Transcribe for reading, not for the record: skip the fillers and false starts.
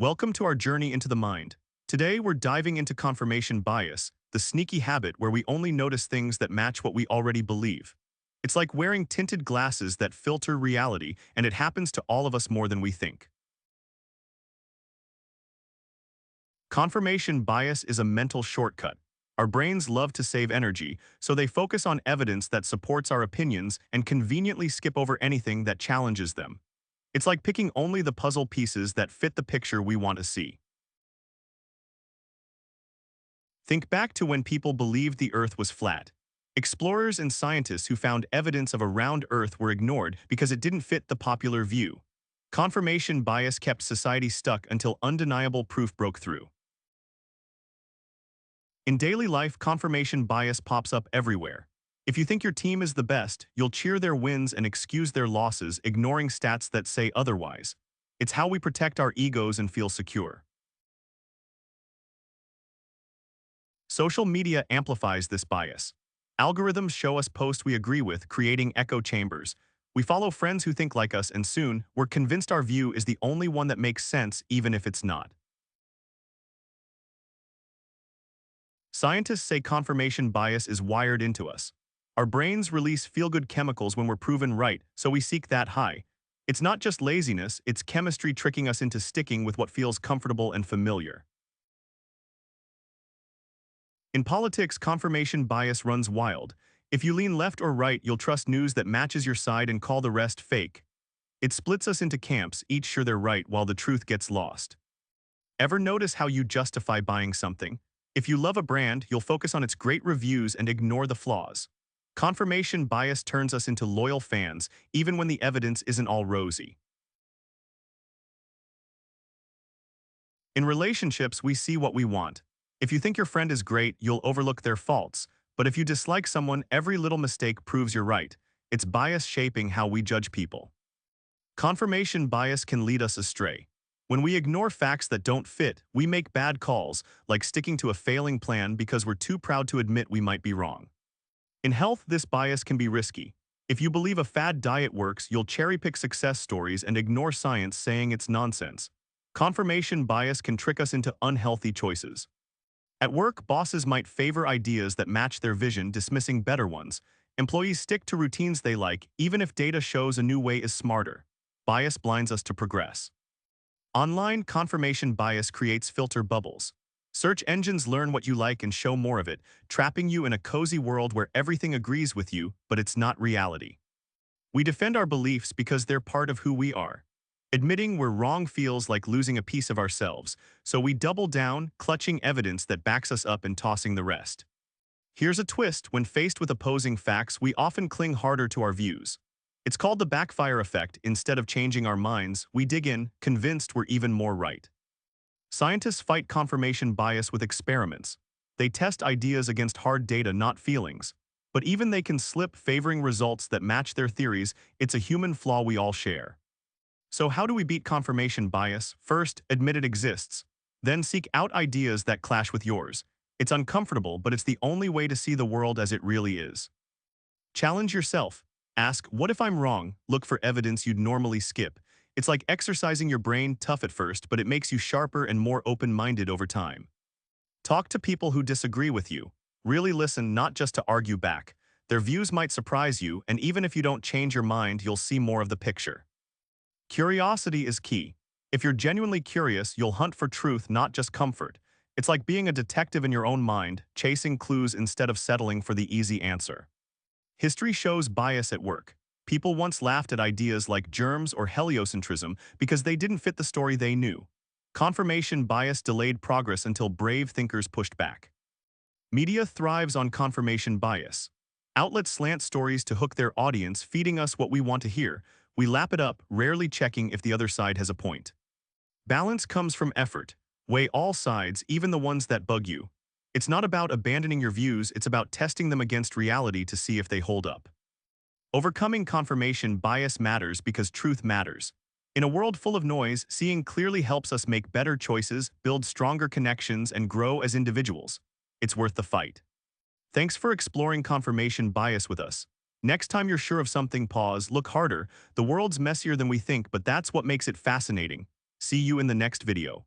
Welcome to our journey into the mind. Today, we're diving into confirmation bias, the sneaky habit where we only notice things that match what we already believe. It's like wearing tinted glasses that filter reality, and it happens to all of us more than we think. Confirmation bias is a mental shortcut. Our brains love to save energy, so they focus on evidence that supports our opinions and conveniently skip over anything that challenges them. It's like picking only the puzzle pieces that fit the picture we want to see. Think back to when people believed the Earth was flat. Explorers and scientists who found evidence of a round Earth were ignored because it didn't fit the popular view. Confirmation bias kept society stuck until undeniable proof broke through. In daily life, confirmation bias pops up everywhere. If you think your team is the best, you'll cheer their wins and excuse their losses, ignoring stats that say otherwise. It's how we protect our egos and feel secure. Social media amplifies this bias. Algorithms show us posts we agree with, creating echo chambers. We follow friends who think like us, and soon, we're convinced our view is the only one that makes sense, even if it's not. Scientists say confirmation bias is wired into us. Our brains release feel-good chemicals when we're proven right, so we seek that high. It's not just laziness, it's chemistry tricking us into sticking with what feels comfortable and familiar. In politics, confirmation bias runs wild. If you lean left or right, you'll trust news that matches your side and call the rest fake. It splits us into camps, each sure they're right while the truth gets lost. Ever notice how you justify buying something? If you love a brand, you'll focus on its great reviews and ignore the flaws. Confirmation bias turns us into loyal fans, even when the evidence isn't all rosy. In relationships, we see what we want. If you think your friend is great, you'll overlook their faults. But if you dislike someone, every little mistake proves you're right. It's bias shaping how we judge people. Confirmation bias can lead us astray. When we ignore facts that don't fit, we make bad calls, like sticking to a failing plan because we're too proud to admit we might be wrong. In health, this bias can be risky. If you believe a fad diet works, you'll cherry-pick success stories and ignore science saying it's nonsense. Confirmation bias can trick us into unhealthy choices. At work, bosses might favor ideas that match their vision, dismissing better ones. Employees stick to routines they like, even if data shows a new way is smarter. Bias blinds us to progress. Online, confirmation bias creates filter bubbles. Search engines learn what you like and show more of it, trapping you in a cozy world where everything agrees with you, but it's not reality. We defend our beliefs because they're part of who we are. Admitting we're wrong feels like losing a piece of ourselves, so we double down, clutching evidence that backs us up and tossing the rest. Here's a twist: when faced with opposing facts, we often cling harder to our views. It's called the backfire effect. Instead of changing our minds, we dig in, convinced we're even more right. Scientists fight confirmation bias with experiments. They test ideas against hard data, not feelings. But even they can slip, favoring results that match their theories. It's a human flaw we all share. So how do we beat confirmation bias? First, admit it exists. Then seek out ideas that clash with yours. It's uncomfortable, but it's the only way to see the world as it really is. Challenge yourself. Ask, what if I'm wrong? Look for evidence you'd normally skip. It's like exercising your brain, tough at first, but it makes you sharper and more open-minded over time. Talk to people who disagree with you. Really listen, not just to argue back. Their views might surprise you, and even if you don't change your mind, you'll see more of the picture. Curiosity is key. If you're genuinely curious, you'll hunt for truth, not just comfort. It's like being a detective in your own mind, chasing clues instead of settling for the easy answer. History shows bias at work. People once laughed at ideas like germs or heliocentrism because they didn't fit the story they knew. Confirmation bias delayed progress until brave thinkers pushed back. Media thrives on confirmation bias. Outlets slant stories to hook their audience, feeding us what we want to hear. We lap it up, rarely checking if the other side has a point. Balance comes from effort. Weigh all sides, even the ones that bug you. It's not about abandoning your views, it's about testing them against reality to see if they hold up. Overcoming confirmation bias matters because truth matters. In a world full of noise, seeing clearly helps us make better choices, build stronger connections, and grow as individuals. It's worth the fight. Thanks for exploring confirmation bias with us. Next time you're sure of something, pause, look harder. The world's messier than we think, but that's what makes it fascinating. See you in the next video.